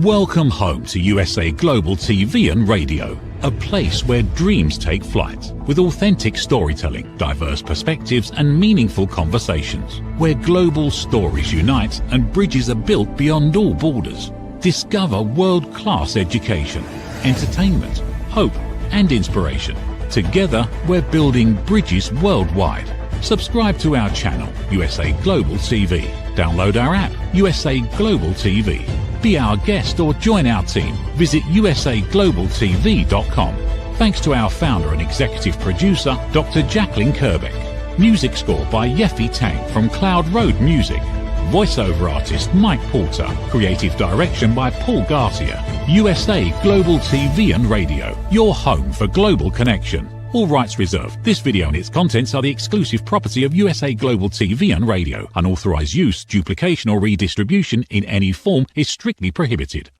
Welcome home to USA Global TV and Radio, a place where dreams take flight, with authentic storytelling, diverse perspectives and meaningful conversations, where global stories unite and bridges are built beyond all borders. Discover world-class education, entertainment, hope and inspiration. Together, we're building bridges worldwide. Subscribe to our channel, USA Global TV. Download our app, USA Global TV. Be our guest or join our team. Visit usaglobaltv.com. Thanks to our founder and executive producer, Dr. Jacalyn and KERBECK. Music score by Yeffy Tang from Cloud Road Music. Voiceover artist Mike Porter. Creative direction by Paul Garcia. USA Global TV and Radio. Your home for global connection. All rights reserved. This video and its contents are the exclusive property of USA Global TV and Radio. Unauthorized use, duplication or redistribution in any form is strictly prohibited.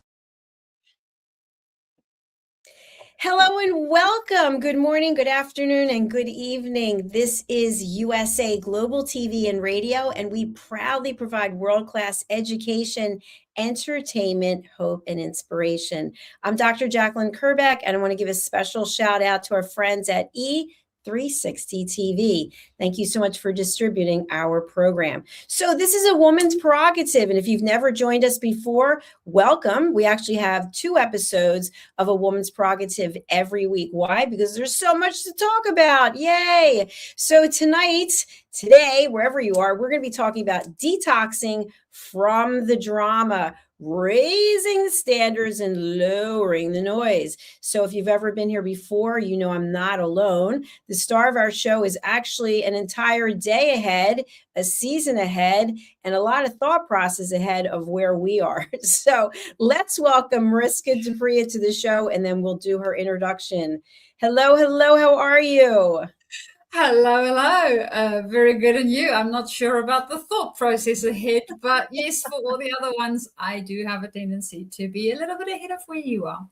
Hello and welcome. Good morning, good afternoon, and good evening. This is USA Global TV and Radio, and we proudly provide world-class education, entertainment, hope, and inspiration. I'm Dr. Jacalyn and KERBECK, and I want to give a special shout out to our friends at E360 TV. Thank you so much for distributing our program. So this is a woman's prerogative, and if you've never joined us before, welcome. We actually have 2 episodes of a woman's prerogative every week. Why? Because there's so much to talk about. Yay! So today, wherever you are, we're going to be talking about detoxing from the drama, raising the standards and lowering the noise. So if you've ever been here before, you know I'm not alone. The star of our show is actually an entire day ahead, a season ahead, and a lot of thought process ahead of where we are. So let's welcome Mariska Dria to the show, and then we'll do her introduction. Hello, how are you? Hello. Very good. And you? I'm not sure about the thought process ahead, but yes, for all the other ones, I do have a tendency to be a little bit ahead of where you are.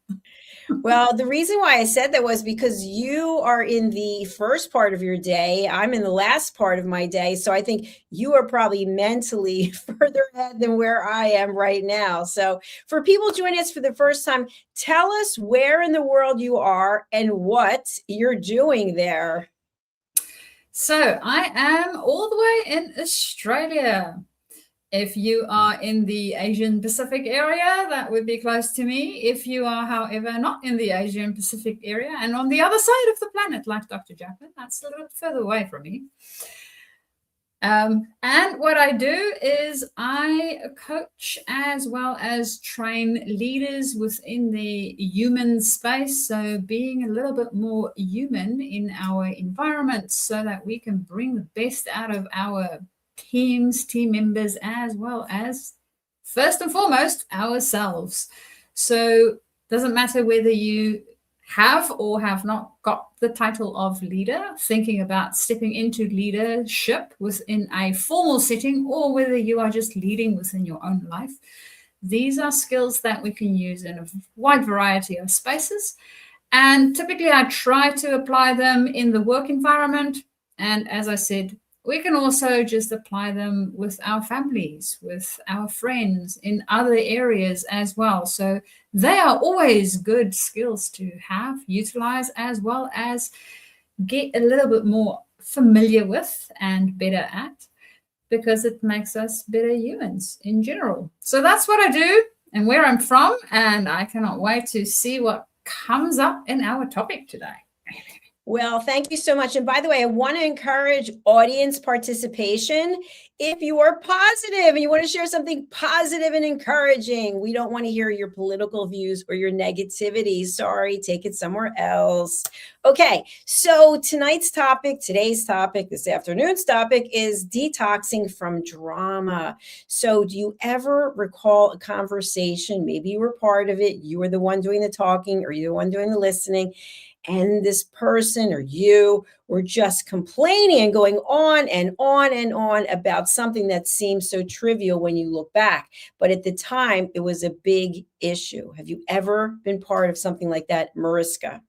Well, the reason why I said that was because you are in the first part of your day. I'm in the last part of my day. So I think you are probably mentally further ahead than where I am right now. So for people joining us for the first time, tell us where in the world you are and what you're doing there. So I am all the way in Australia. If you are in the Asian Pacific area, that would be close to me. If you are, however, not in the Asian Pacific area and on the other side of the planet, like Dr. Jacalyn, that's a little bit further away from me. And what I do is I coach as well as train leaders within the human space. So being a little bit more human in our environment so that we can bring the best out of our team members, as well as, first and foremost, ourselves. So doesn't matter whether you have or have not got the title of leader, thinking about stepping into leadership within a formal setting, or whether you are just leading within your own life. These are skills that we can use in a wide variety of spaces. And typically I try to apply them in the work environment. And as I said, we can also just apply them with our families, with our friends, in other areas as well. So they are always good skills to have, utilize, as well as get a little bit more familiar with and better at, because it makes us better humans in general. So that's what I do and where I'm from. And I cannot wait to see what comes up in our topic today. Well, thank you so much. And by the way, I want to encourage audience participation. If you are positive and you want to share something positive and encouraging, we don't want to hear your political views or your negativity. Sorry, take it somewhere else. Okay, so today's topic, this afternoon's topic is detoxing from drama. So do you ever recall a conversation? Maybe you were part of it. You were the one doing the talking or you're the one doing the listening. And this person or you were just complaining and going on and on and on about something that seems so trivial when you look back. But at the time, it was a big issue. Have you ever been part of something like that, Mariska?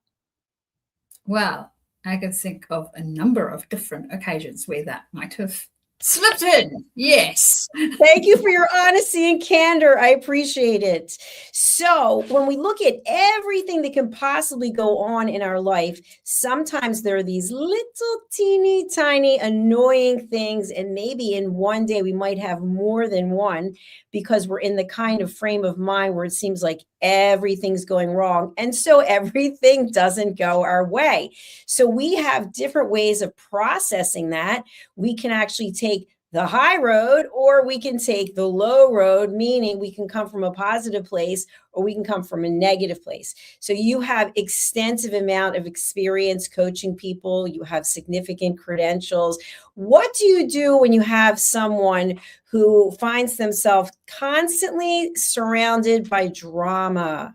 Well, I could think of a number of different occasions where that might have Slipped in. Yes. Thank you for your honesty and candor. I appreciate it. So, when we look at everything that can possibly go on in our life, sometimes there are these little teeny tiny annoying things. And maybe in one day we might have more than one because we're in the kind of frame of mind where it seems like everything's going wrong. And so everything doesn't go our way. So, we have different ways of processing that. We can actually take the high road, or we can take the low road, meaning we can come from a positive place or we can come from a negative place. So you have extensive amount of experience coaching people, you have significant credentials. What do you do when you have someone who finds themselves constantly surrounded by drama?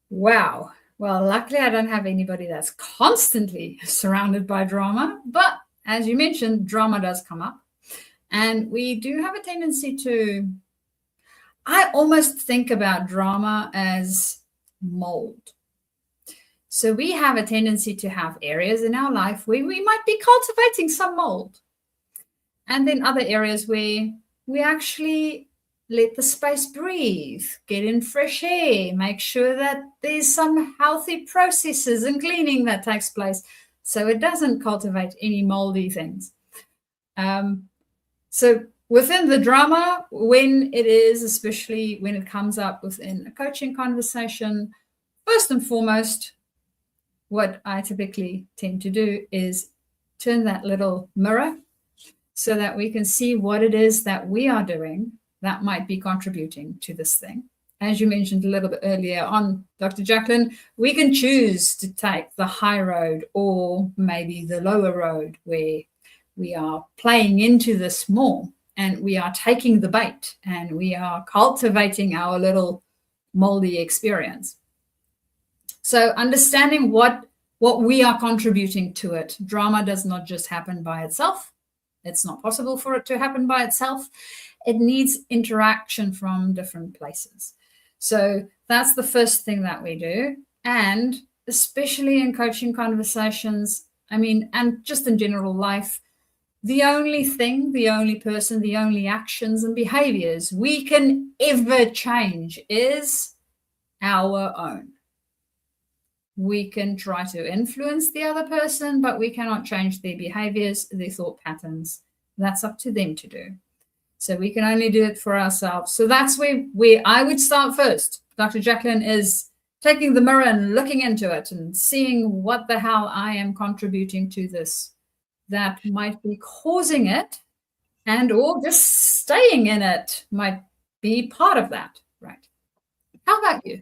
Wow. Well, luckily I don't have anybody that's constantly surrounded by drama, but as you mentioned, drama does come up. And we do have a tendency to, I almost think about drama as mold. So we have a tendency to have areas in our life where we might be cultivating some mold. And then other areas where we actually let the space breathe, get in fresh air, make sure that there's some healthy processes and cleaning that takes place, so it doesn't cultivate any moldy things. So within the drama, when it is, especially when it comes up within a coaching conversation, first and foremost, what I typically tend to do is turn that little mirror so that we can see what it is that we are doing that might be contributing to this thing. As you mentioned a little bit earlier on, Dr. Jacalyn, we can choose to take the high road or maybe the lower road where we are playing into this more and we are taking the bait and we are cultivating our little moldy experience. So understanding what we are contributing to it. Drama does not just happen by itself. It's not possible for it to happen by itself. It needs interaction from different places. So that's the first thing that we do. And especially in coaching conversations, I mean, and just in general life, the only thing, the only person, the only actions and behaviors we can ever change is our own. We can try to influence the other person, but we cannot change their behaviors, their thought patterns. That's up to them to do. So we can only do it for ourselves. So that's where I would start first. Dr. Jacalyn is taking the mirror and looking into it and seeing what the hell I am contributing to this that might be causing it, and or just staying in it might be part of that, right? How about you?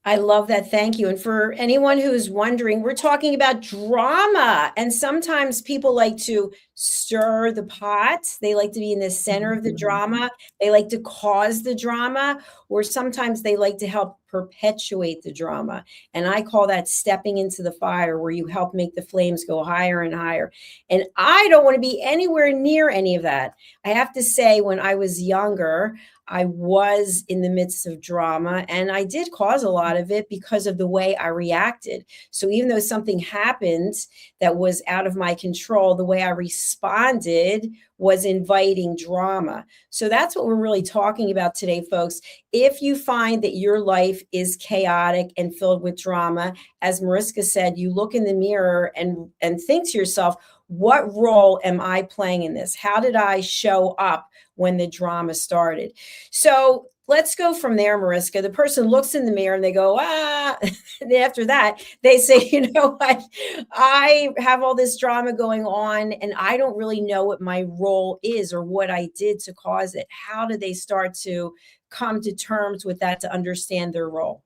I love that. Thank you. And for anyone who's wondering, we're talking about drama. And sometimes people like to stir the pot. They like to be in the center of the drama. They like to cause the drama, or sometimes they like to help perpetuate the drama. And I call that stepping into the fire, where you help make the flames go higher and higher. And I don't want to be anywhere near any of that. I have to say, when I was younger, I was in the midst of drama, and I did cause a lot of it because of the way I reacted. So even though something happened that was out of my control, the way I responded was inviting drama. So that's what we're really talking about today, folks. If you find that your life is chaotic and filled with drama, as Mariska said, you look in the mirror and think to yourself, what role am I playing in this? How did I show up when the drama started? So let's go from there, Mariska. The person looks in the mirror and they go, ah. And after that, they say, you know what? I have all this drama going on and I don't really know what my role is or what I did to cause it. How do they start to come to terms with that, to understand their role?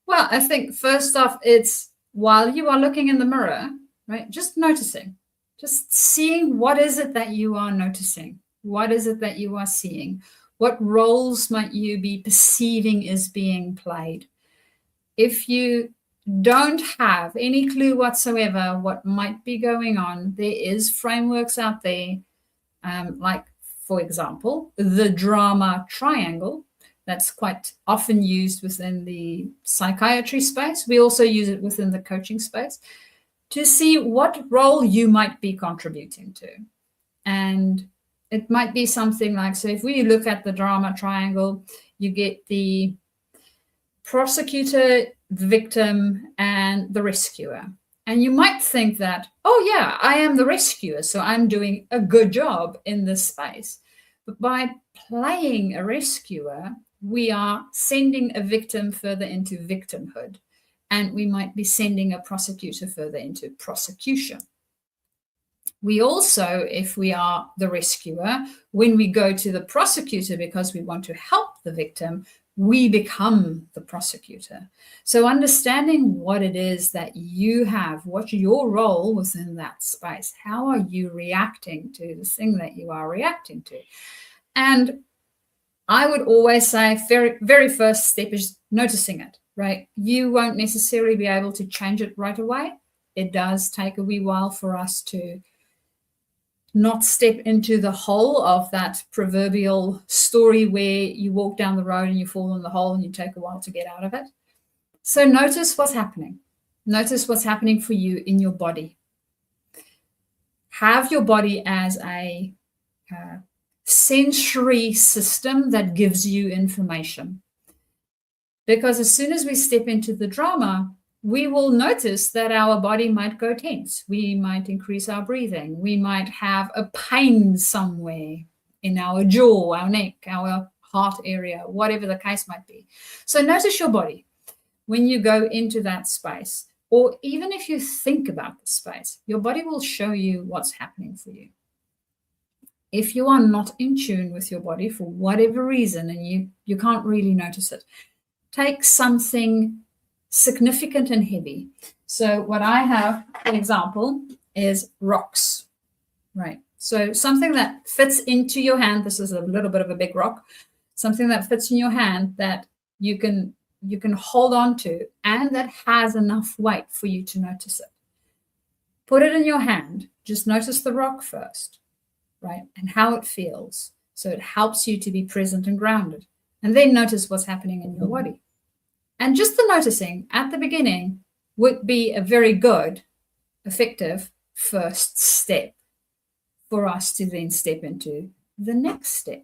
Well, I think first off, it's while you are looking in the mirror, right? Just noticing, just seeing what is it that you are noticing? What is it that you are seeing? What roles might you be perceiving is being played? If you don't have any clue whatsoever what might be going on, there is frameworks out there, like, for example, the drama triangle. That's quite often used within the psychiatry space. We also use it within the coaching space. to see what role you might be contributing to. And it might be something like, so if we look at the drama triangle, you get the prosecutor, the victim, and the rescuer. And you might think that, oh yeah, I am the rescuer, so I'm doing a good job in this space. But by playing a rescuer, we are sending a victim further into victimhood. And we might be sending a prosecutor further into prosecution. We also, if we are the rescuer, when we go to the prosecutor because we want to help the victim, we become the prosecutor. So understanding what it is that you have, what's your role within that space, how are you reacting to the thing that you are reacting to? And I would always say very first step is noticing it, right? You won't necessarily be able to change it right away. It does take a wee while for us to not step into the hole of that proverbial story where you walk down the road and you fall in the hole and you take a while to get out of it. So notice what's happening. Notice what's happening for you in your body. Have your body as a sensory system that gives you information. Because as soon as we step into the drama, we will notice that our body might go tense. We might increase our breathing. We might have a pain somewhere in our jaw, our neck, our heart area, whatever the case might be. So notice your body when you go into that space, or even if you think about the space, your body will show you what's happening for you. If you are not in tune with your body for whatever reason and you can't really notice it, take something significant and heavy. So what I have, for example, is rocks, right? So something that fits into your hand. This is a little bit of a big rock, something that fits in your hand that you can hold on to and that has enough weight for you to notice it. Put it in your hand. Just notice the rock first, right? And how it feels. So it helps you to be present and grounded. And then notice what's happening in your body. And just the noticing at the beginning would be a very good, effective first step for us to then step into the next step.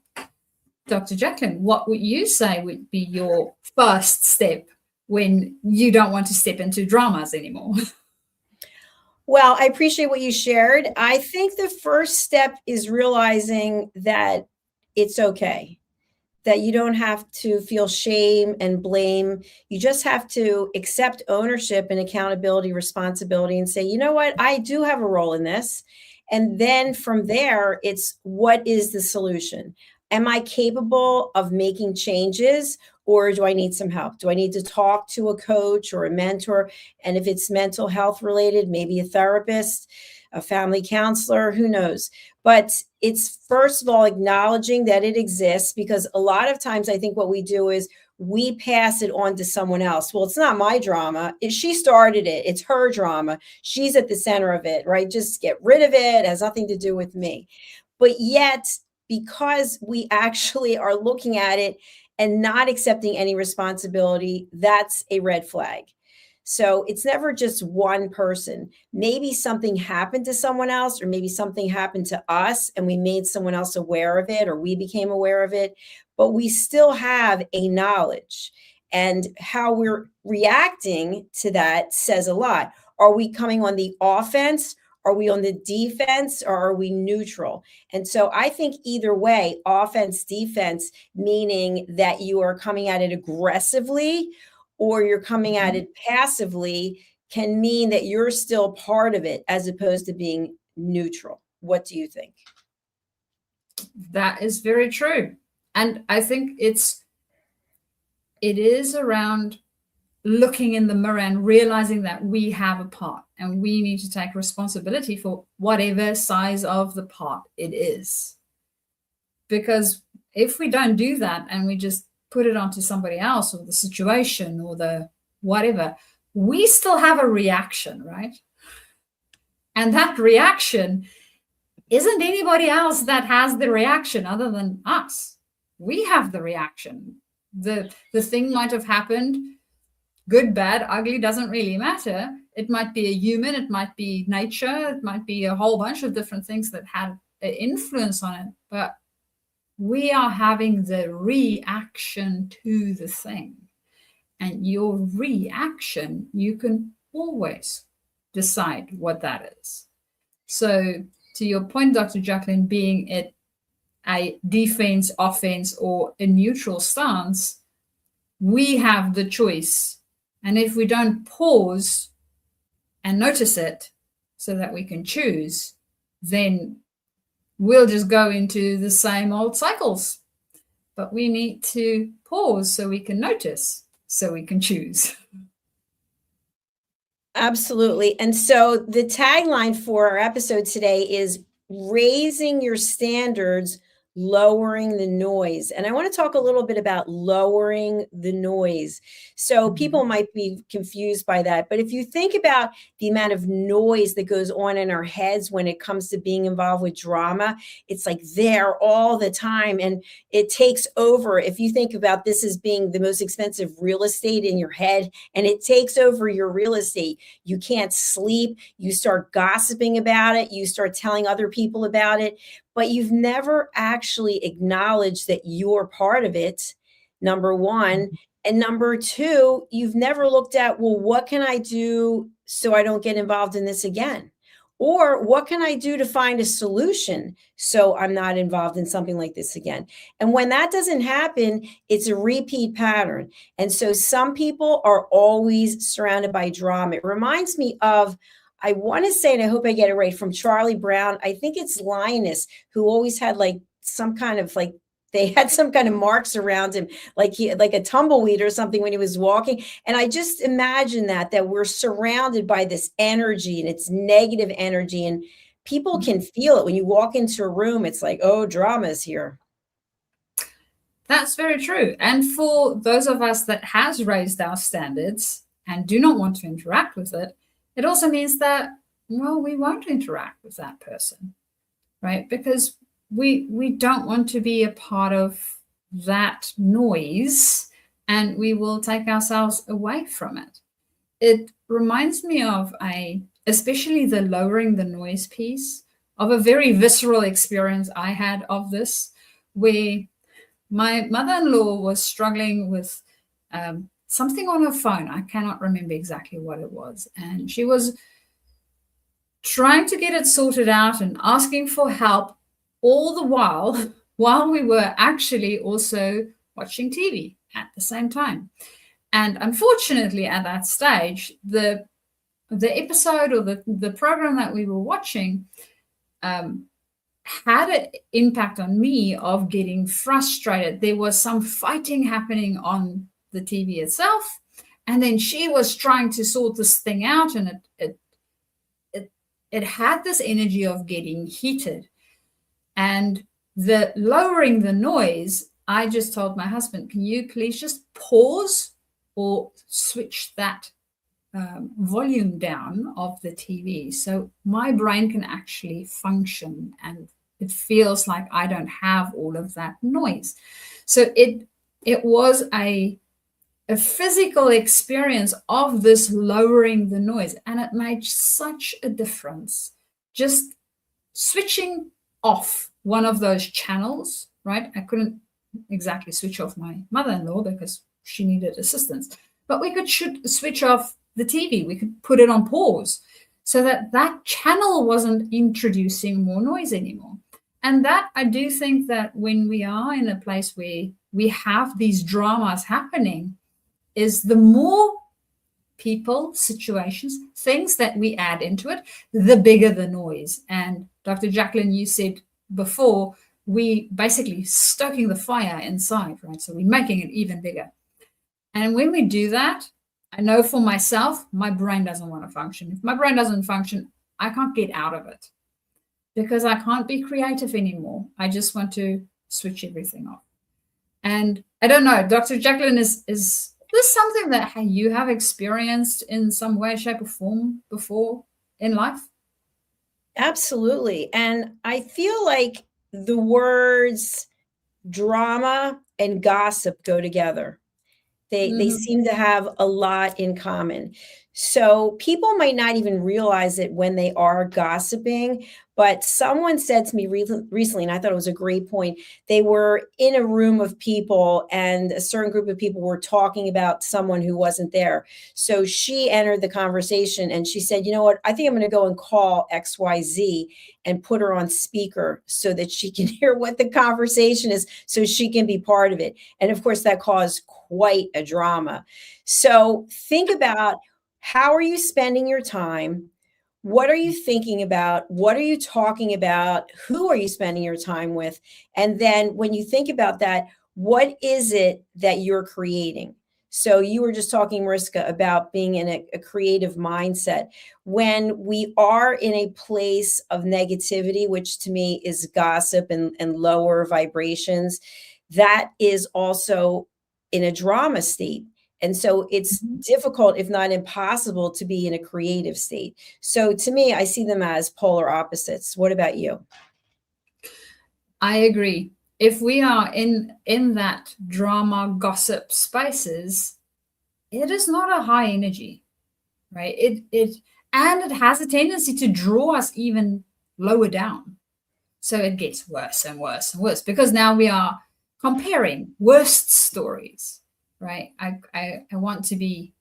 Dr. Jacalyn, what would you say would be your first step when you don't want to step into dramas anymore? Well, I appreciate what you shared. I think the first step is realizing that it's okay, that you don't have to feel shame and blame. You just have to accept ownership and accountability, responsibility, and say, you know what, I do have a role in this. And then from there, it's what is the solution? Am I capable of making changes, or do I need some help? Do I need to talk to a coach or a mentor? And if it's mental health related, maybe a therapist, a family counselor, who knows? But it's first of all acknowledging that it exists, because a lot of times I think what we do is we pass it on to someone else. Well, it's not my drama. She started it. It's her drama. She's at the center of it, right? Just get rid of it. It has nothing to do with me. But yet, because we actually are looking at it and not accepting any responsibility, that's a red flag. So it's never just one person. Maybe something happened to someone else, or maybe something happened to us and we made someone else aware of it, or we became aware of it, but we still have a knowledge, and how we're reacting to that says a lot. Are we coming on the offense? Are we on the defense, or are we neutral? And so I think either way, offense, defense, meaning that you are coming at it aggressively or you're coming at it passively, can mean that you're still part of it as opposed to being neutral. What do you think? That is very true. And I think it is around looking in the mirror and realizing that we have a part and we need to take responsibility for whatever size of the part it is. Because if we don't do that and we just put it onto somebody else or the situation or the whatever, we still have a reaction, right? And that reaction isn't anybody else that has the reaction other than us. We have the reaction. The thing might have happened. Good, bad, ugly, doesn't really matter. It might be a human, it might be nature, it might be a whole bunch of different things that had an influence on it. But we are having the reaction to the thing. And your reaction, you can always decide what that is. So to your point, Dr. Jacalyn, being it a defense, offense, or a neutral stance, we have the choice. And if we don't pause and notice it so that we can choose, then we'll just go into the same old cycles. But we need to pause so we can notice, so we can choose. Absolutely. And so the tagline for our episode today is raising your standards, lowering the noise. And I want to talk a little bit about lowering the noise. So people might be confused by that. But if you think about the amount of noise that goes on in our heads when it comes to being involved with drama, it's like there all the time. And it takes over. If you think about this as being the most expensive real estate in your head, and it takes over your real estate, you can't sleep. You start gossiping about it. You start telling other people about it. But you've never actually acknowledged that you're part of it, number one. And number two, you've never looked at, well, what can I do so I don't get involved in this again? Or what can I do to find a solution so I'm not involved in something like this again? And when that doesn't happen, it's a repeat pattern. And so some people are always surrounded by drama. It reminds me of, I want to say, and I hope I get it right, from Charlie Brown. I think it's Linus, who always had like some kind of like, they had some kind of marks around him, like he, like a tumbleweed or something when he was walking. And I just imagine that we're surrounded by this energy, and it's negative energy, and people can feel it when you walk into a room. It's like, oh, drama is here. That's very true. And for those of us that has raised our standards and do not want to interact with it, it also means that, well, we won't interact with that person, right? Because we don't want to be a part of that noise, and we will take ourselves away from it. It reminds me of especially the lowering the noise piece, of a very visceral experience I had of this, where my mother-in-law was struggling with something on her phone. I cannot remember exactly what it was. And she was trying to get it sorted out and asking for help all the while we were actually also watching TV at the same time. And unfortunately, at that stage, the episode or the program that we were watching had an impact on me of getting frustrated. There was some fighting happening on the TV itself, and then she was trying to sort this thing out, and it had this energy of getting heated. And the lowering the noise, I just told my husband, can you please just pause or switch that volume down of the TV so my brain can actually function and it feels like I don't have all of that noise. So it was a physical experience of this lowering the noise, and it made such a difference. Just switching off one of those channels, right? I couldn't exactly switch off my mother-in-law because she needed assistance, but we could switch off the TV. We could put it on pause so that that channel wasn't introducing more noise anymore. And that, I do think that when we are in a place where we have these dramas happening, is the more people, situations, things that we add into it, the bigger the noise. And Dr. Jacalyn, you said before, we basically stoking the fire inside, right? So we're making it even bigger. And when we do that, I know for myself, my brain doesn't want to function. If my brain doesn't function, I can't get out of it because I can't be creative anymore. I just want to switch everything off. And I don't know, Dr. Jacalyn, is this something that you have experienced in some way, shape, or form before in life? Absolutely. And I feel like the words drama and gossip go together. They seem to have a lot in common. So people might not even realize it when they are gossiping. But someone said to me recently, and I thought it was a great point. They were in a room of people, and a certain group of people were talking about someone who wasn't there. So she entered the conversation and she said, you know what, I think I'm going to go and call XYZ and put her on speaker so that she can hear what the conversation is, so she can be part of it. And of course, that caused quite a drama. So think about, how are you spending your time? What are you thinking about? What are you talking about? Who are you spending your time with? And then when you think about that, what is it that you're creating? So you were just talking, Mariska, about being in a creative mindset. When we are in a place of negativity, which to me is gossip and lower vibrations, that is also in a drama state. And so it's difficult, if not impossible, to be in a creative state. So to me, I see them as polar opposites. What about you? I agree. If we are in that drama, gossip spaces, it is not a high energy, right? It has a tendency to draw us even lower down. So it gets worse and worse and worse, because now we are comparing worst stories, right? I want to be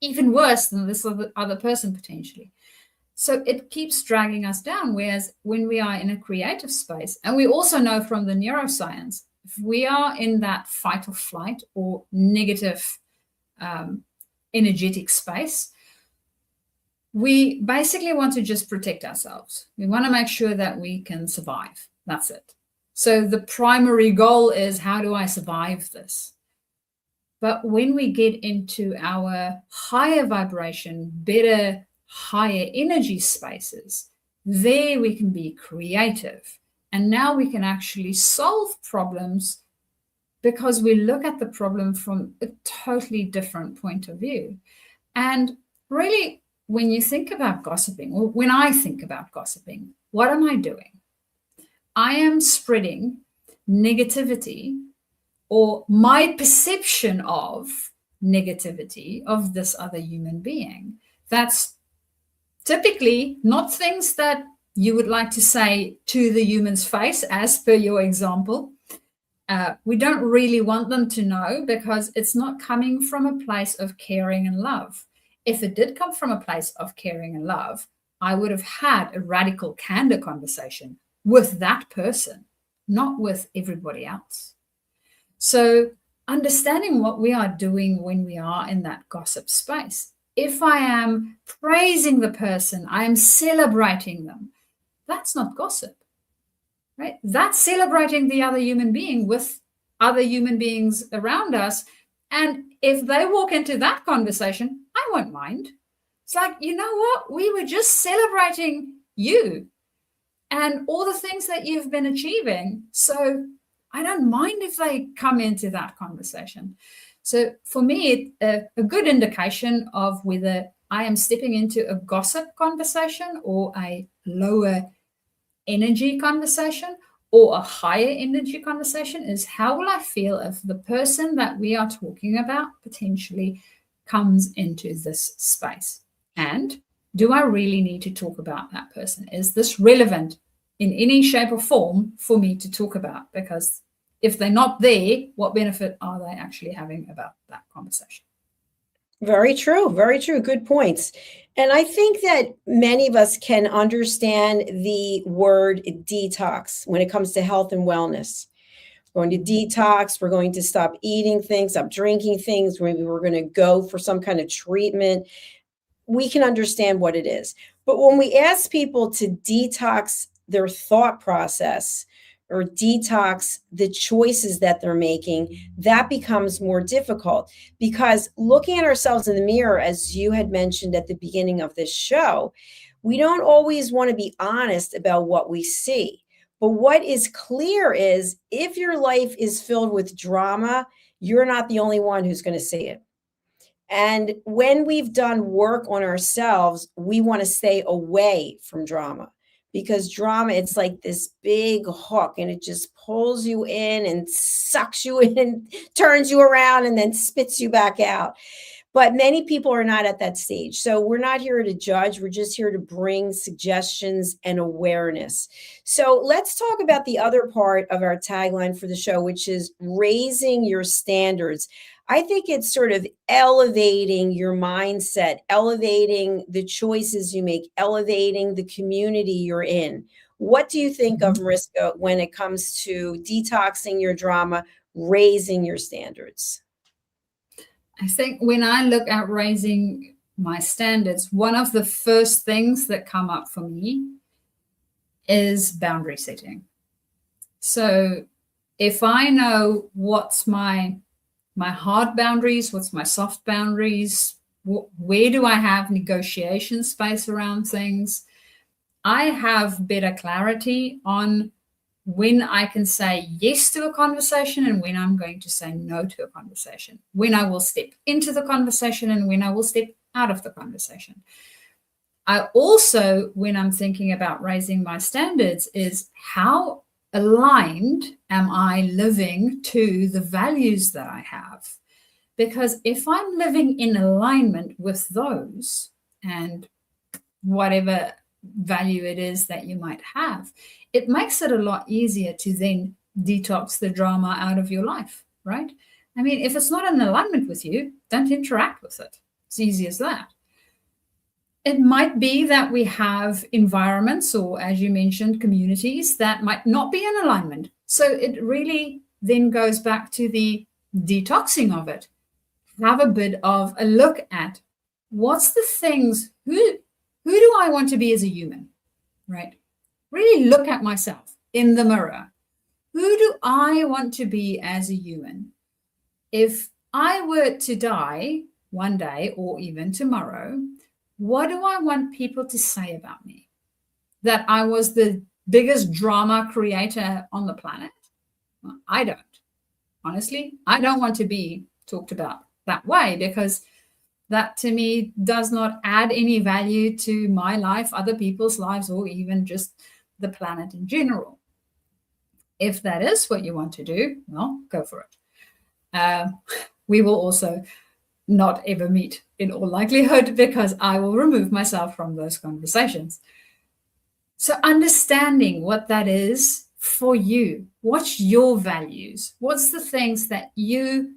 even worse than this other person potentially. So it keeps dragging us down. Whereas when we are in a creative space, and we also know from the neuroscience, if we are in that fight or flight or negative energetic space, we basically want to just protect ourselves. We want to make sure that we can survive. That's it. So the primary goal is, how do I survive this? But when we get into our higher vibration, better, higher energy spaces, there we can be creative. And now we can actually solve problems, because we look at the problem from a totally different point of view. And really, when you think about gossiping, or when I think about gossiping, what am I doing? I am spreading negativity, or my perception of negativity of this other human being. That's typically not things that you would like to say to the human's face, as per your example. We don't really want them to know, because it's not coming from a place of caring and love. If it did come from a place of caring and love, I would have had a radical, candid conversation with that person, not with everybody else. So understanding what we are doing when we are in that gossip space. If I am praising the person, I am celebrating them, that's not gossip, right? That's celebrating the other human being with other human beings around us. And if they walk into that conversation, I won't mind. It's like, you know what? We were just celebrating you and all the things that you've been achieving. So I don't mind if they come into that conversation. So for me, a good indication of whether I am stepping into a gossip conversation, or a lower energy conversation, or a higher energy conversation, is how will I feel if the person that we are talking about potentially comes into this space? And do I really need to talk about that person? Is this relevant in any shape or form for me to talk about? Because if they're not there, what benefit are they actually having about that conversation? Very true. Very true. Good points. And I think that many of us can understand the word detox when it comes to health and wellness. We're going to detox. We're going to stop eating things, stop drinking things. Maybe we're going to go for some kind of treatment. We can understand what it is. But when we ask people to detox their thought process, or detox the choices that they're making, that becomes more difficult, because looking at ourselves in the mirror, as you had mentioned at the beginning of this show, we don't always want to be honest about what we see. But what is clear is, if your life is filled with drama, you're not the only one who's going to see it. And when we've done work on ourselves, we want to stay away from drama, because drama, it's like this big hook and it just pulls you in and sucks you in, turns you around and then spits you back out. But many people are not at that stage. So we're not here to judge. We're just here to bring suggestions and awareness. So let's talk about the other part of our tagline for the show, which is raising your standards. I think it's sort of elevating your mindset, elevating the choices you make, elevating the community you're in. What do you think of, Mariska, when it comes to detoxing your drama, raising your standards? I think when I look at raising my standards, one of the first things that come up for me is boundary setting. So if I know what's my hard boundaries, what's my soft boundaries, where do I have negotiation space around things, I have better clarity on when I can say yes to a conversation and when I'm going to say no to a conversation, when I will step into the conversation and when I will step out of the conversation. I also, when I'm thinking about raising my standards, is how aligned am I living to the values that I have? Because if I'm living in alignment with those and whatever value it is that you might have, it makes it a lot easier to then detox the drama out of your life, right? I mean, if it's not in alignment with you, don't interact with it. It's easy as that. It might be that we have environments or, as you mentioned, communities that might not be in alignment. So it really then goes back to the detoxing of it. Have a bit of a look at what's the things, who do I want to be as a human, right? Really look at myself in the mirror. Who do I want to be as a human? If I were to die one day or even tomorrow, what do I want people to say about me? That I was the biggest drama creator on the planet? Well, I don't. Honestly, I don't want to be talked about that way, because that to me does not add any value to my life, other people's lives, or even just the planet in general. If that is what you want to do, well, go for it. We will also not ever meet in all likelihood, because I will remove myself from those conversations. So understanding what that is for you, what's your values, what's the things that you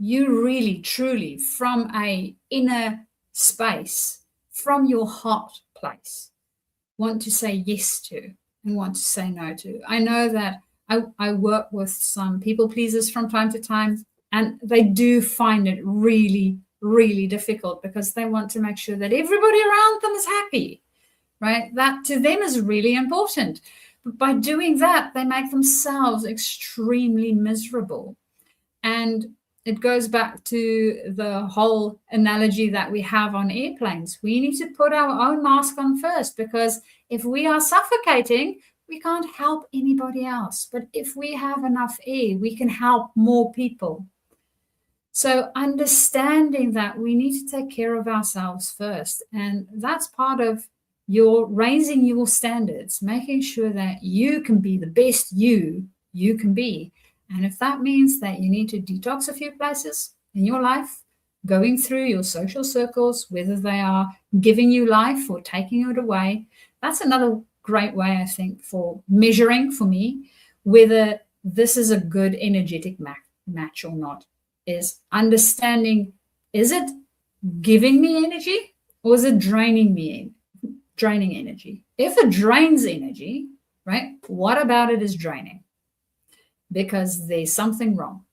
really, truly, from a inner space, from your heart place, want to say yes to and want to say no to. I know that I work with some people pleasers from time to time, and they do find it really, really difficult because they want to make sure that everybody around them is happy, right? That to them is really important. But by doing that, they make themselves extremely miserable. And it goes back to the whole analogy that we have on airplanes. We need to put our own mask on first, because if we are suffocating, we can't help anybody else. But if we have enough air, we can help more people. So understanding that we need to take care of ourselves first. And that's part of your raising your standards, making sure that you can be the best you can be. And if that means that you need to detox a few places in your life, going through your social circles, whether they are giving you life or taking it away, that's another great way, I think, for measuring for me whether this is a good energetic match or not, is understanding, is it giving me energy or is it draining energy? If it drains energy, right, what about it is draining? Because there's something wrong.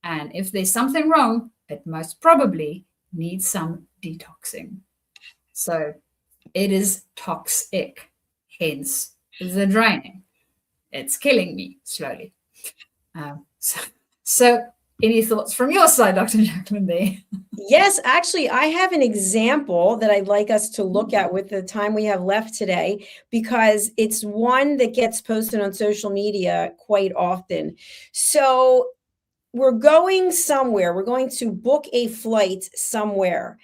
And if there's something wrong, it most probably needs some detoxing. So it is toxic, hence the draining. It's killing me slowly. So any thoughts from your side, Dr. Jacalyn, there? Yes, actually, I have an example that I'd like us to look at with the time we have left today, because it's one that gets posted on social media quite often. So we're going somewhere. We're going to book a flight somewhere.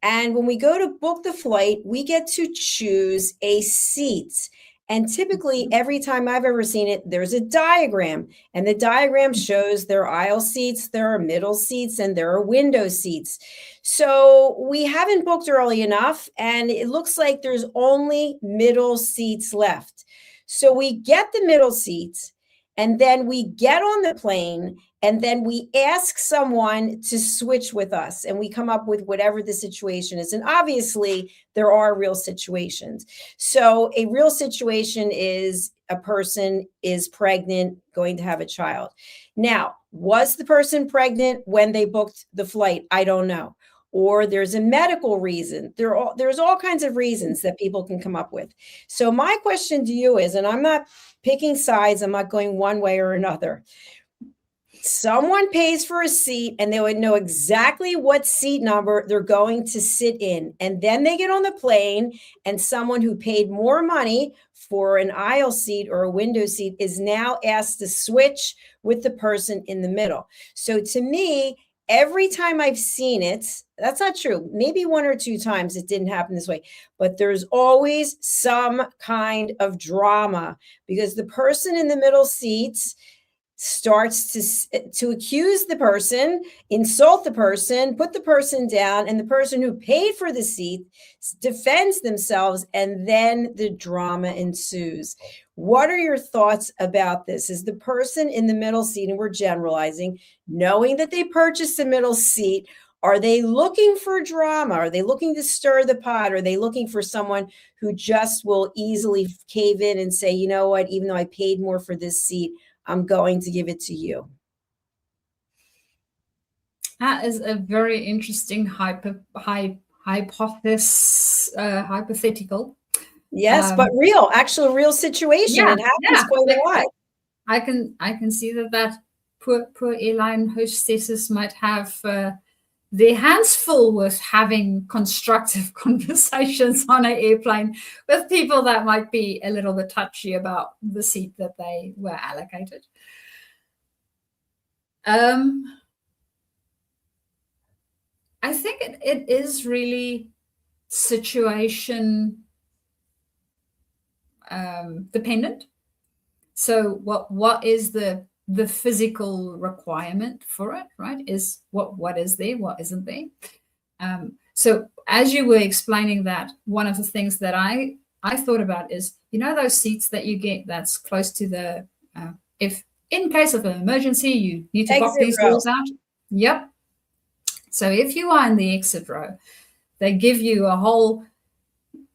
And when we go to book the flight, we get to choose a seat. And typically, every time I've ever seen it, there's a diagram. And the diagram shows there are aisle seats, there are middle seats, and there are window seats. So we haven't booked early enough, and it looks like there's only middle seats left. So we get the middle seats, and then we get on the plane, and then we ask someone to switch with us, and we come up with whatever the situation is. And obviously, there are real situations. So a real situation is a person is pregnant, going to have a child. Now, was the person pregnant when they booked the flight? I don't know. Or there's a medical reason. There's all kinds of reasons that people can come up with. So my question to you is, and I'm not picking sides, I'm not going one way or another. Someone pays for a seat and they would know exactly what seat number they're going to sit in. And then they get on the plane and someone who paid more money for an aisle seat or a window seat is now asked to switch with the person in the middle. So to me, every time I've seen it, that's not true. Maybe one or two times it didn't happen this way, but there's always some kind of drama because the person in the middle seats starts to accuse the person, insult the person, put the person down, and the person who paid for the seat defends themselves, and then the drama ensues. What are your thoughts about this? Is the person in the middle seat, and we're generalizing, knowing that they purchased the middle seat, are they looking for drama? Are they looking to stir the pot? Are they looking for someone who just will easily cave in and say, you know what, even though I paid more for this seat, I'm going to give it to you? That is a very interesting hypothetical. Yes, but real, actual real situation. It happens quite a lot. I can see that poor airline hostesses might have their hands full with having constructive conversations on an airplane with people that might be a little bit touchy about the seat that they were allocated. I think it is really situation dependent. So what is the physical requirement for it, right? Is what is there, what isn't there? So as you were explaining that, one of the things that I thought about is, you know, those seats that you get that's close to the, if in case of an emergency, you need to block these doors out. Yep. So if you are in the exit row, they give you a whole,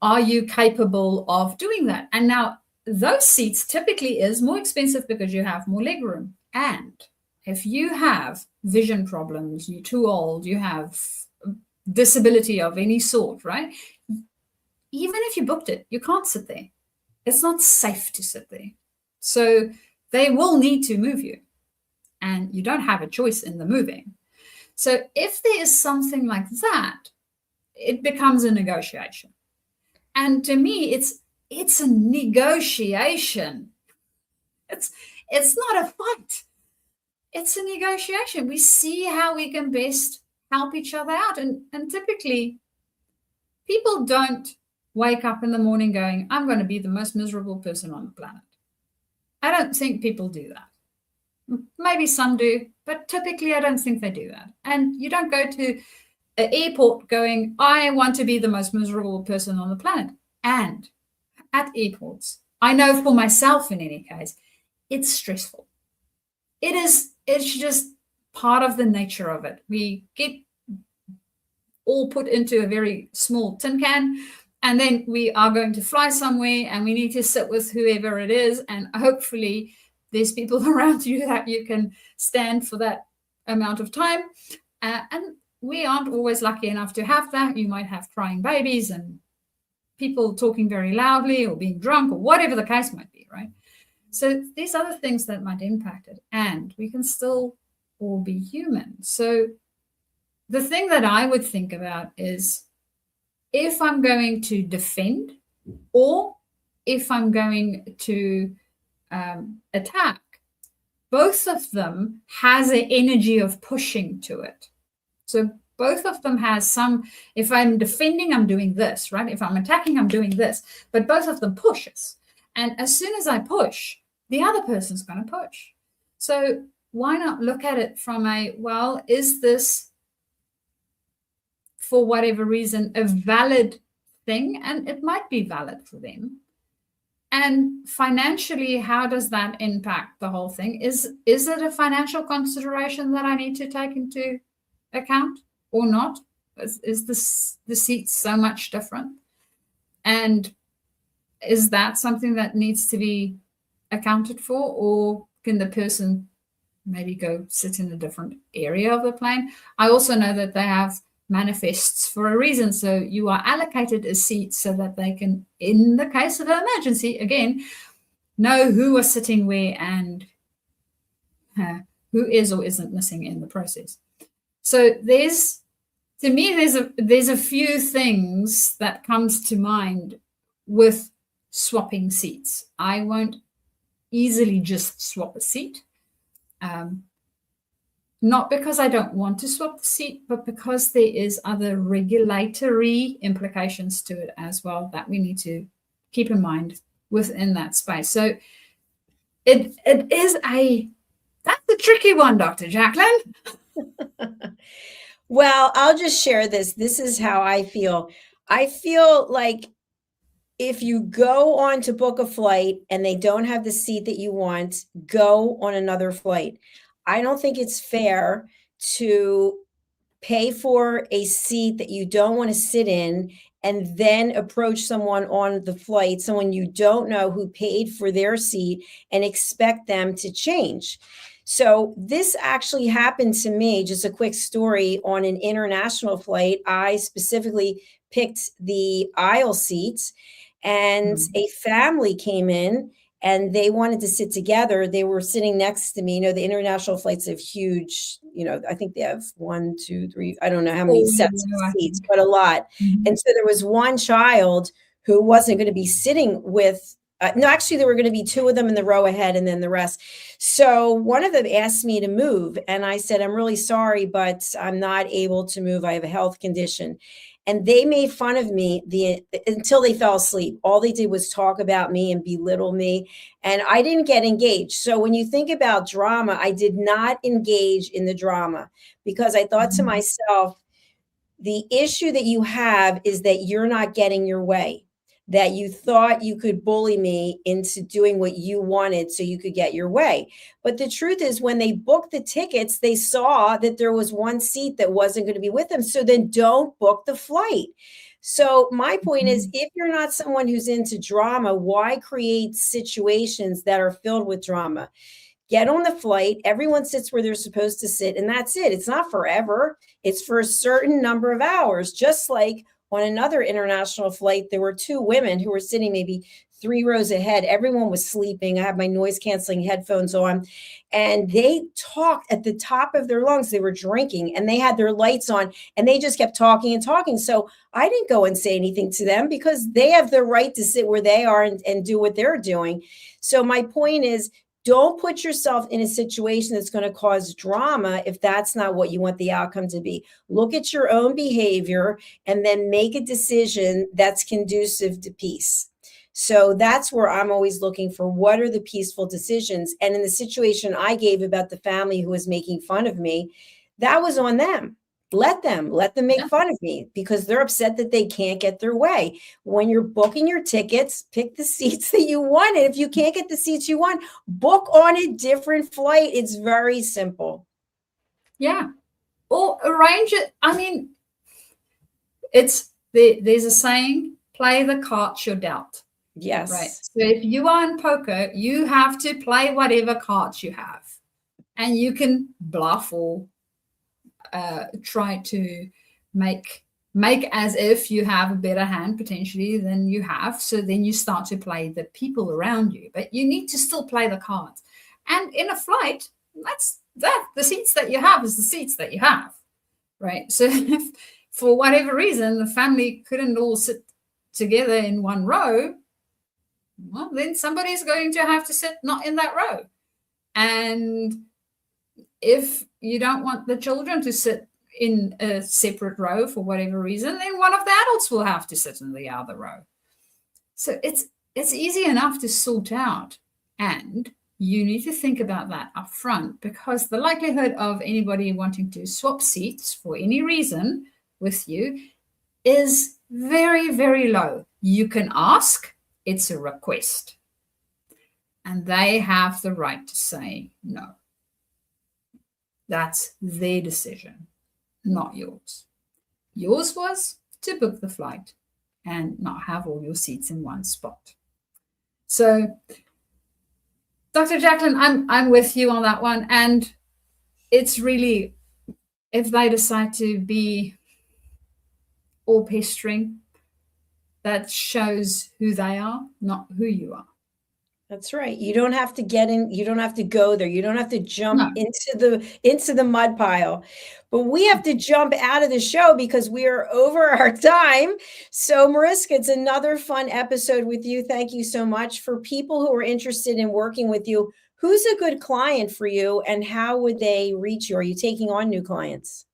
are you capable of doing that? And now those seats typically is more expensive because you have more leg room. And if you have vision problems, you're too old, you have disability of any sort, right? Even if you booked it, you can't sit there. It's not safe to sit there. So they will need to move you. And you don't have a choice in the moving. So if there is something like that, it becomes a negotiation. And to me, it's a negotiation. It's not a fight. It's a negotiation. We see how we can best help each other out. And typically, people don't wake up in the morning going, I'm going to be the most miserable person on the planet. I don't think people do that. Maybe some do, but typically I don't think they do that. And you don't go to an airport going, I want to be the most miserable person on the planet. And at airports, I know for myself in any case, it's stressful. It's just part of the nature of it. We get all put into a very small tin can, and then we are going to fly somewhere and we need to sit with whoever it is. And hopefully there's people around you that you can stand for that amount of time. And we aren't always lucky enough to have that. You might have crying babies and people talking very loudly or being drunk or whatever the case might be, right? So these other things that might impact it, and we can still all be human. So the thing that I would think about is if I'm going to defend or if I'm going to attack, both of them has an energy of pushing to it. So both of them has some, if I'm defending, I'm doing this, right? If I'm attacking, I'm doing this, but both of them pushes. And as soon as I push, the other person's going to push. So why not look at it from a, well, is this, for whatever reason, a valid thing? And it might be valid for them. And financially, how does that impact the whole thing? Is it a financial consideration that I need to take into account or not? Is the seats so much different? And is that something that needs to be accounted for, or can the person maybe go sit in a different area of the plane? I also know that they have manifests for a reason. So you are allocated a seat so that they can, in the case of an emergency, again, know who are sitting where and who is or isn't missing in the process. So there's a few things that comes to mind with swapping seats. I won't easily just swap a seat. Not because I don't want to swap the seat, but because there is other regulatory implications to it as well that we need to keep in mind within that space. So that's a tricky one, Dr. Jacalyn. Well, I'll just share this. This is how I feel. I feel like if you go on to book a flight and they don't have the seat that you want, go on another flight. I don't think it's fair to pay for a seat that you don't want to sit in and then approach someone on the flight, someone you don't know who paid for their seat, and expect them to change. So this actually happened to me, just a quick story, on an international flight. I specifically picked the aisle seats, and a family came in and they wanted to sit together. They were sitting next to me. You know, the international flights have huge, I think they have 1, 2, 3, I don't know how many sets of seats, but a lot. Mm-hmm. And so there was one child who wasn't going to be sitting with, no, actually there were going to be 2 of them in the row ahead and then the rest. So one of them asked me to move. And I said, I'm really sorry, but I'm not able to move. I have a health condition. And they made fun of me until they fell asleep. All they did was talk about me and belittle me. And I didn't get engaged. So when you think about drama, I did not engage in the drama because I thought to myself, the issue that you have is that you're not getting your way, that you thought you could bully me into doing what you wanted so you could get your way. But the truth is, when they booked the tickets, they saw that there was one seat that wasn't going to be with them. So then don't book the flight. So my point is, if you're not someone who's into drama, why create situations that are filled with drama? Get on the flight. Everyone sits where they're supposed to sit, and that's it. It's not forever. It's for a certain number of hours, just like on another international flight, there were 2 women who were sitting maybe 3 rows ahead. Everyone was sleeping. I had my noise canceling headphones on, and they talked at the top of their lungs. They were drinking and they had their lights on and they just kept talking and talking. So I didn't go and say anything to them because they have the right to sit where they are and do what they're doing. So my point is, don't put yourself in a situation that's going to cause drama if that's not what you want the outcome to be. Look at your own behavior and then make a decision that's conducive to peace. So that's where I'm always looking for, what are the peaceful decisions? And in the situation I gave about the family who was making fun of me, that was on them. Let them make fun of me because they're upset that they can't get their way. When you're booking your tickets, pick the seats that you want. And if you can't get the seats you want, book on a different flight. It's very simple. Yeah. Or arrange it. I mean, there's a saying, play the cards you're dealt. Yes. Right. So if you are in poker, you have to play whatever cards you have. And you can bluff or try to make as if you have a better hand potentially than you have. So then you start to play the people around you, but you need to still play the cards. And in a flight, the seats that you have is the seats that you have, right? So if for whatever reason the family couldn't all sit together in one row, well, then somebody's going to have to sit not in that row. And if you don't want the children to sit in a separate row for whatever reason, then one of the adults will have to sit in the other row. So it's easy enough to sort out. And you need to think about that up front, because the likelihood of anybody wanting to swap seats for any reason with you is very, very low. You can ask, it's a request. And they have the right to say no. That's their decision, not yours. Yours was to book the flight and not have all your seats in one spot. So, Dr. Jacalyn, I'm with you on that one. And it's really, if they decide to be all pestering, that shows who they are, not who you are. That's right. You don't have to get in. You don't have to go there. You don't have to jump into the mud pile. But we have to jump out of the show because we are over our time. So, Mariska, it's another fun episode with you. Thank you so much. For people who are interested in working with you, who's a good client for you, and how would they reach you? Are you taking on new clients?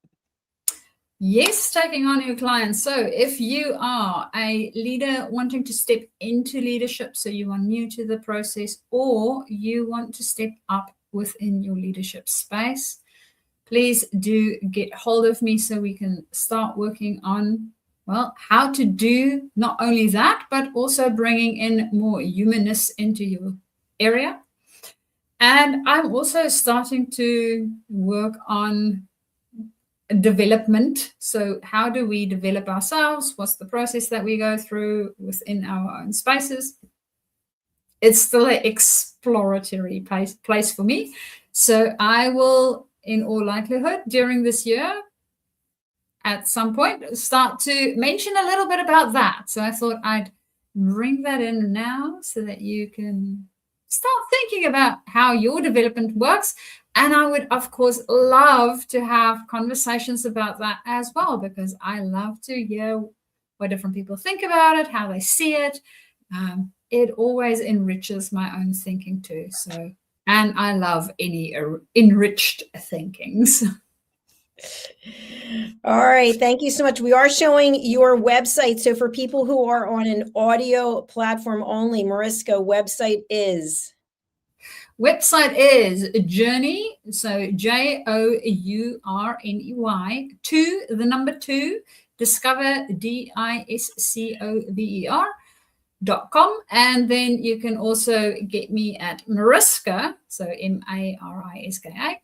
Yes, taking on new clients. So if you are a leader wanting to step into leadership, so you are new to the process, or you want to step up within your leadership space, please do get hold of me so we can start working on, well, how to do not only that, but also bringing in more humanness into your area. And I'm also starting to work on development. So how do we develop ourselves? What's the process that we go through within our own spaces? It's still an exploratory place for me. So I will, in all likelihood, during this year, at some point, start to mention a little bit about that. So I thought I'd bring that in now so that you can start thinking about how your development works. And I would, of course, love to have conversations about that as well, because I love to hear what different people think about it, how they see it. It always enriches my own thinking too. So, and I love any enriched thinkings. All right. Thank you so much. We are showing your website. So for people who are on an audio platform only, Mariska, website is? Website is Journey, so Journey, 2, Discover, DISCOVER.com. And then you can also get me at Mariska, so MARISKA,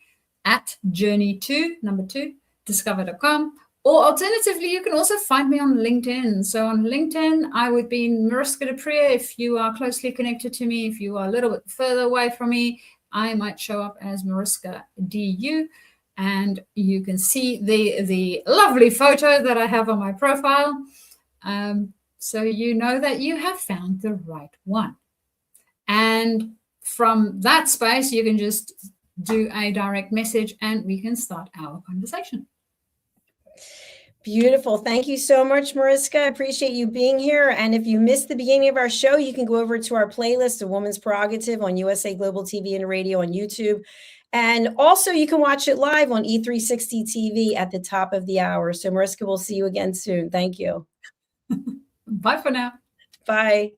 at Journey2, Discover.com. Or alternatively, you can also find me on LinkedIn. So on LinkedIn, I would be Mariska Dria. If you are closely connected to me, if you are a little bit further away from me, I might show up as Mariska DU. And you can see the lovely photo that I have on my profile. So you know that you have found the right one. And from that space, you can just do a direct message and we can start our conversation. Beautiful. Thank you so much, Mariska. I appreciate you being here. And if you missed the beginning of our show, you can go over to our playlist, A Woman's Prerogative, on USA Global TV and Radio on YouTube. And also you can watch it live on E360 TV at the top of the hour. So Mariska, we'll see you again soon. Thank you. Bye for now. Bye.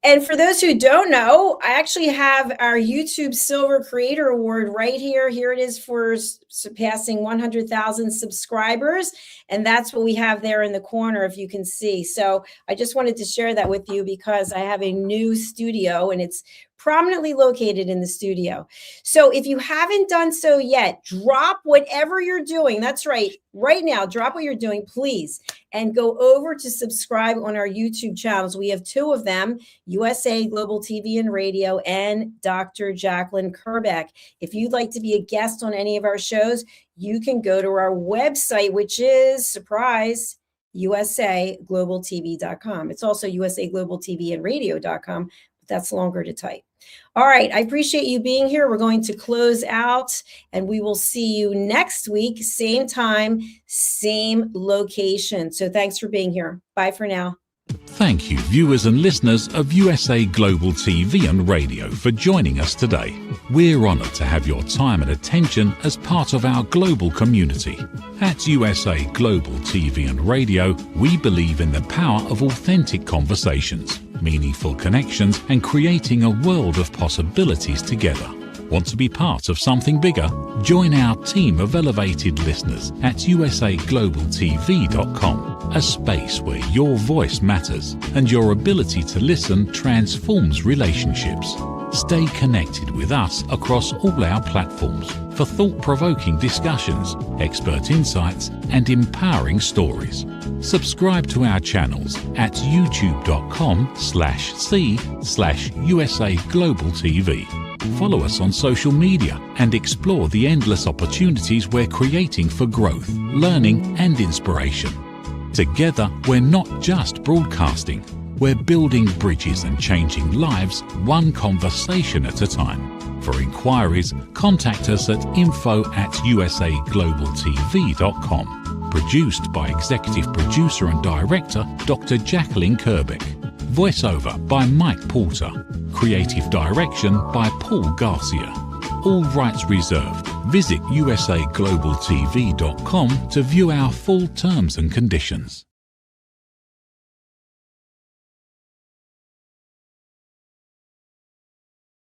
And for those who don't know, I actually have our YouTube Silver Creator Award right here. Here it is for surpassing 100,000 subscribers. And that's what we have there in the corner, if you can see. So I just wanted to share that with you because I have a new studio and it's prominently located in the studio. So if you haven't done so yet, drop whatever you're doing. That's right. Right now, drop what you're doing, please, and go over to subscribe on our YouTube channels. We have two of them, USA Global TV and Radio and Dr. Jacalyn KERBECK. If you'd like to be a guest on any of our shows, you can go to our website, which is, surprise, usaglobaltv.com. It's also usaglobaltvandradio.com, but that's longer to type. All right. I appreciate you being here. We're going to close out and we will see you next week, same time, same location. So thanks for being here. Bye for now. Thank you, viewers and listeners of USA Global TV and Radio, for joining us today. We're honoured to have your time and attention as part of our global community. At USA Global TV and Radio, we believe in the power of authentic conversations, meaningful connections, and creating a world of possibilities together. Want to be part of something bigger? Join our team of elevated listeners at usaglobaltv.com, a space where your voice matters and your ability to listen transforms relationships. Stay connected with us across all our platforms for thought-provoking discussions, expert insights, and empowering stories. Subscribe to our channels at youtube.com/c/USA Global TV. Follow us on social media and explore the endless opportunities we're creating for growth, learning, and inspiration. Together, we're not just broadcasting, we're building bridges and changing lives one conversation at a time. For inquiries, contact us at info@usaglobaltv.com. Produced by Executive Producer and Director Dr. Jacalyn and KERBECK. Voiceover by Mike Porter. Creative direction by Paul Garcia. All rights reserved. Visit usaglobaltv.com to view our full terms and conditions.